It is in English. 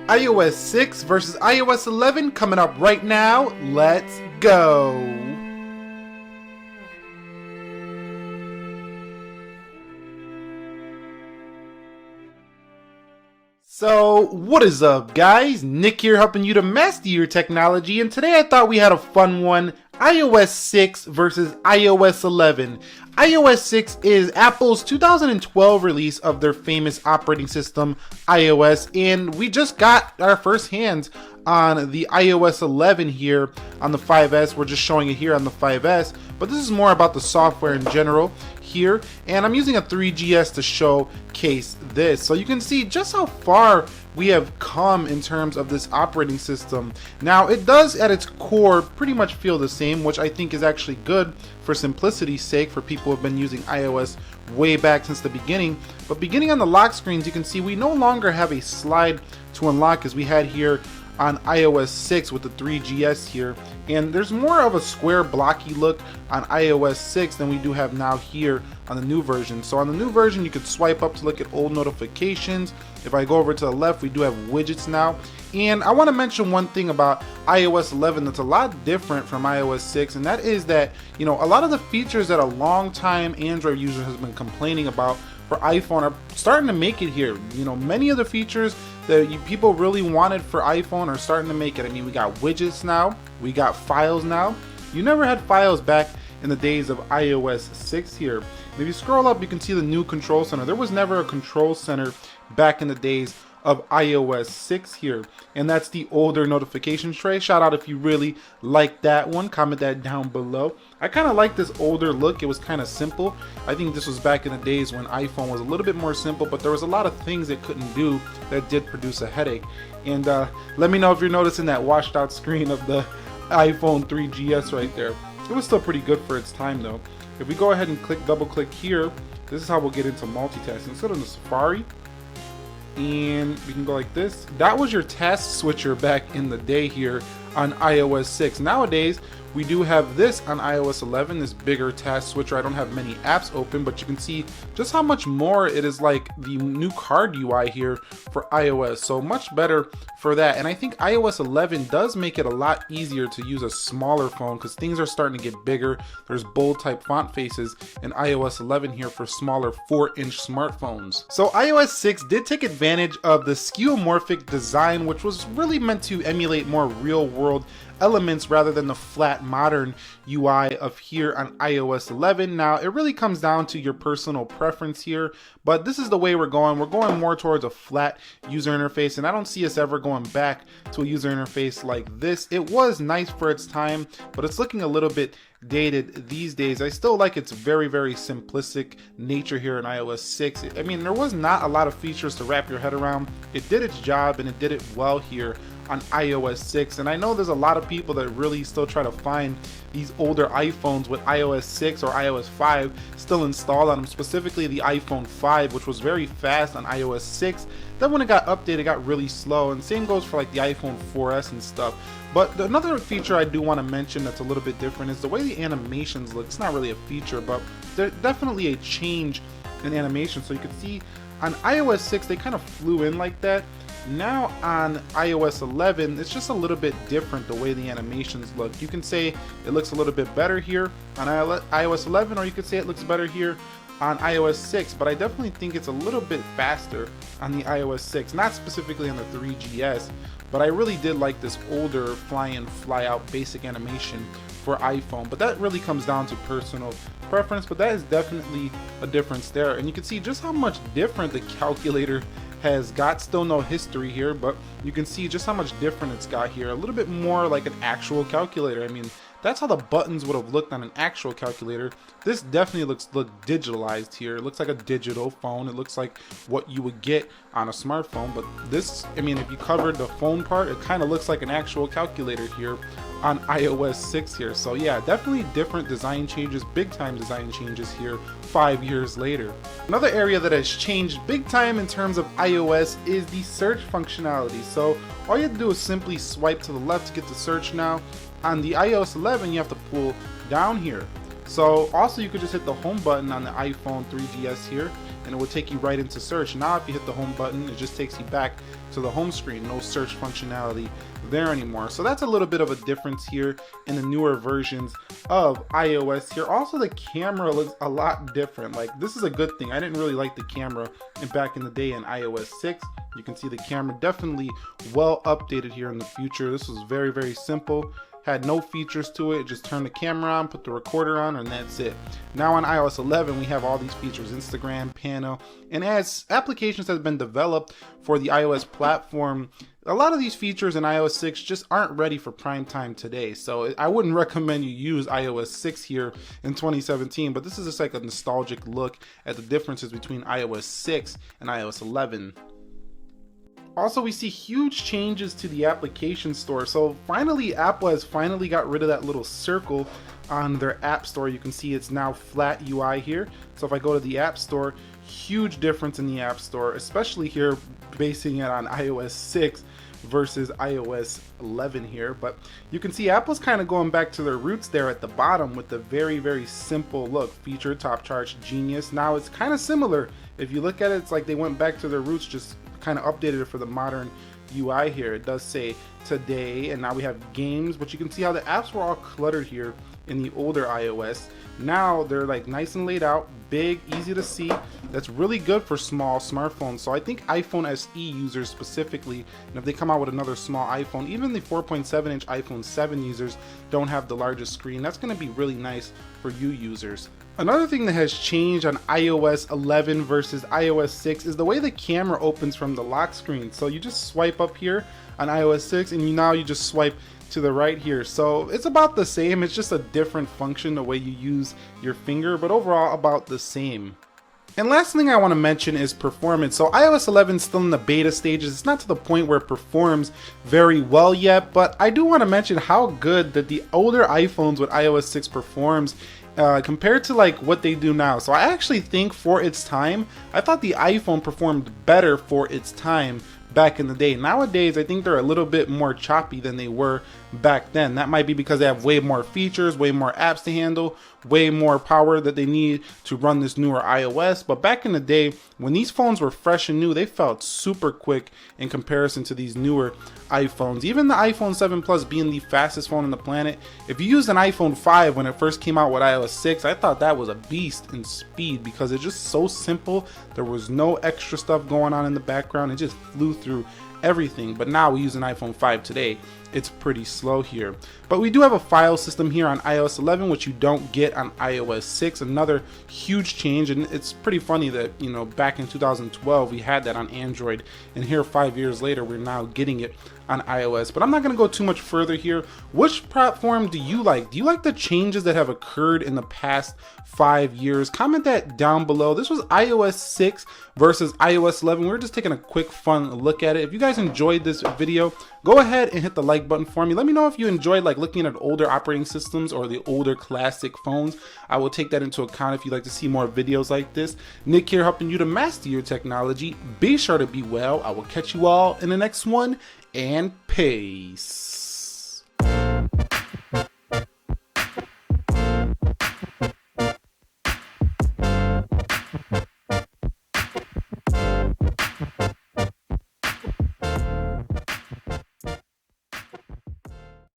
iOS 6 versus iOS 11 coming up right now. Let's go. So, what is up, guys? Nick here helping you to master your technology, and today I thought we had a fun one. iOS 6 versus iOS 11. iOS 6 is Apple's 2012 release of their famous operating system, iOS, and we just got our first hands on the iOS 11 here on the 5S. We're just showing it here on the 5S, but this is more about the software in general here, and I'm using a 3GS to showcase this. So you can see just how far we have come in terms of this operating system. Now, it does at its core pretty much feel the same, which I think is actually good for simplicity's sake for people who have been using iOS way back since the beginning. But beginning on the lock screens, you can see we no longer have a slide to unlock as we had here on iOS 6 with the 3GS here, and there's more of a square blocky look on iOS 6 than we do have now here on the new version. So on the new version, you could swipe up to look at old notifications. If I go over to the left, we do have widgets now. And I want to mention one thing about iOS 11 that's a lot different from iOS 6, and that is that, you know, a lot of the features that a long-time Android user has been complaining about for iPhone are starting to make it here. You know, many of the features that people really wanted for iPhone are starting to make it. I mean, we got widgets now, we got files now. You never had files back in the days of iOS 6 here. And if you scroll up, you can see the new control center. There was never a control center back in the days of iOS 6 here, and that's the older notification tray. Shout out if you really like that one, comment that down below. I kind of like this older look. It was kind of simple. I think this was back in the days when iPhone was a little bit more simple, but there was a lot of things it couldn't do that did produce a headache. And let me know if you're noticing that washed out screen of the iPhone 3GS right there. It was still pretty good for its time though. If we go ahead and double click here, this is how we'll get into multitasking. Let's go to the Safari, and we can go like this. That was your task switcher back in the day here on iOS 6. Nowadays, we do have this on iOS 11, this bigger task switcher. I don't have many apps open, but you can see just how much more it is like the new card UI here for iOS. So much better for that. And I think iOS 11 does make it a lot easier to use a smaller phone because things are starting to get bigger. There's bold type font faces in iOS 11 here for smaller 4-inch smartphones. So iOS 6 did take advantage of the skeuomorphic design, which was really meant to emulate more real world elements rather than the flat modern UI of here on iOS 11. Now, it really comes down to your personal preference here, but this is the way we're going. We're going more towards a flat user interface, and I don't see us ever going back to a user interface like this. It was nice for its time, but it's looking a little bit dated these days. I still like its very simplistic nature here in iOS 6. I mean, there was not a lot of features to wrap your head around. It did its job, and it did it well here on iOS 6, and I know there's a lot of people that really still try to find these older iPhones with iOS 6 or iOS 5 still installed on them, specifically the iPhone 5, which was very fast on iOS 6. Then when it got updated, it got really slow, and same goes for like the iPhone 4S and stuff. But another feature I do want to mention that's a little bit different is the way the animations look. It's not really a feature, but there's definitely a change in animation. So you can see on iOS 6 they kind of flew in like that. Now on iOS 11, it's just a little bit different the way the animations look. You can say it looks a little bit better here on iOS 11, or you could say it looks better here on iOS 6, but I definitely think it's a little bit faster on the iOS 6, not specifically on the 3GS, but I really did like this older fly in, fly out basic animation for iPhone. But that really comes down to personal preference, but that is definitely a difference there. And you can see just how much different the calculator has got. Still no history here, but you can see just how much different it's got here. A little bit more like an actual calculator. I mean, that's how the buttons would have looked on an actual calculator. This definitely looks digitalized here. It looks like a digital phone. It looks like what you would get on a smartphone, but this, I mean, if you covered the phone part, it kind of looks like an actual calculator here on iOS 6 here. So yeah, definitely different design changes, big time design changes here 5 years later. Another area that has changed big time in terms of iOS is the search functionality. So all you have to do is simply swipe to the left to get to search now. On the iOS 11, you have to pull down here. So also you could just hit the home button on the iPhone 3GS here, and it will take you right into search. Now if you hit the home button, it just takes you back to the home screen. No search functionality there anymore. So that's a little bit of a difference here in the newer versions of iOS here. Also, the camera looks a lot different. Like, this is a good thing. I didn't really like the camera back in the day in iOS 6. You can see the camera definitely well updated here in the future. This was very, very simple. Had no features to it. Just turn the camera on, put the recorder on, and that's it. Now on iOS 11, we have all these features: Instagram, panel, and as applications have been developed for the iOS platform, a lot of these features in iOS 6 just aren't ready for prime time today. So I wouldn't recommend you use iOS 6 here in 2017, but this is just like a nostalgic look at the differences between iOS 6 and iOS 11. Also, we see huge changes to the application store. So finally, Apple has finally got rid of that little circle on their app store. You can see it's now flat UI here. So if I go to the app store, huge difference in the app store, especially here basing it on iOS 6 versus iOS 11 here. But you can see Apple's kind of going back to their roots there at the bottom with the very, very simple look. Feature, top charts, genius. Now it's kind of similar. If you look at it, it's like they went back to their roots, just kind of updated it for the modern UI here. It does say today, and now we have games, but you can see how the apps were all cluttered here in the older iOS. Now they're like nice and laid out, big, easy to see. That's really good for small smartphones. So I think iPhone SE users specifically, and if they come out with another small iPhone, even the 4.7-inch iPhone 7 users don't have the largest screen. That's going to be really nice for you users. Another thing that has changed on iOS 11 versus iOS 6 is the way the camera opens from the lock screen. So you just swipe up here on iOS 6 and now you just swipe to the right here. So it's about the same. It's just a different function, the way you use your finger, but overall about the same. And last thing I want to mention is performance. So iOS 11 is still in the beta stages. It's not to the point where it performs very well yet, but I do want to mention how good that the older iPhones with iOS 6 performs compared to like what they do now. So I actually think for its time, I thought the iPhone performed better for its time back in the day. Nowadays, I think they're a little bit more choppy than they were back then. That might be because they have way more features, way more apps to handle, way more power that they need to run this newer iOS. But back in the day, when these phones were fresh and new, they felt super quick in comparison to these newer iPhones. Even the iPhone 7 Plus being the fastest phone on the planet, if you used an iPhone 5 when it first came out with iOS 6, I thought that was a beast in speed because it's just so simple. There was no extra stuff going on in the background. It just flew through everything. But now we use an iPhone 5 today. It's pretty slow here. But we do have a file system here on iOS 11, which you don't get on iOS 6. Another huge change, and it's pretty funny that, you know, back in 2012 we had that on Android, and here 5 years later we're now getting it on iOS. But I'm not going to go too much further here. Which platform do you like? Do you like the changes that have occurred in the past 5 years? Comment that down below. This was iOS 6 versus iOS 11. We're just taking a quick fun look at it. If you guys enjoyed this video, go ahead and hit the like button for me. Let me know if you enjoyed like looking at older operating systems or the older classic phones. I will take that into account if you'd like to see more videos like this. Nick here, helping you to master your technology. Be sure to be well. I will catch you all in the next one, and peace.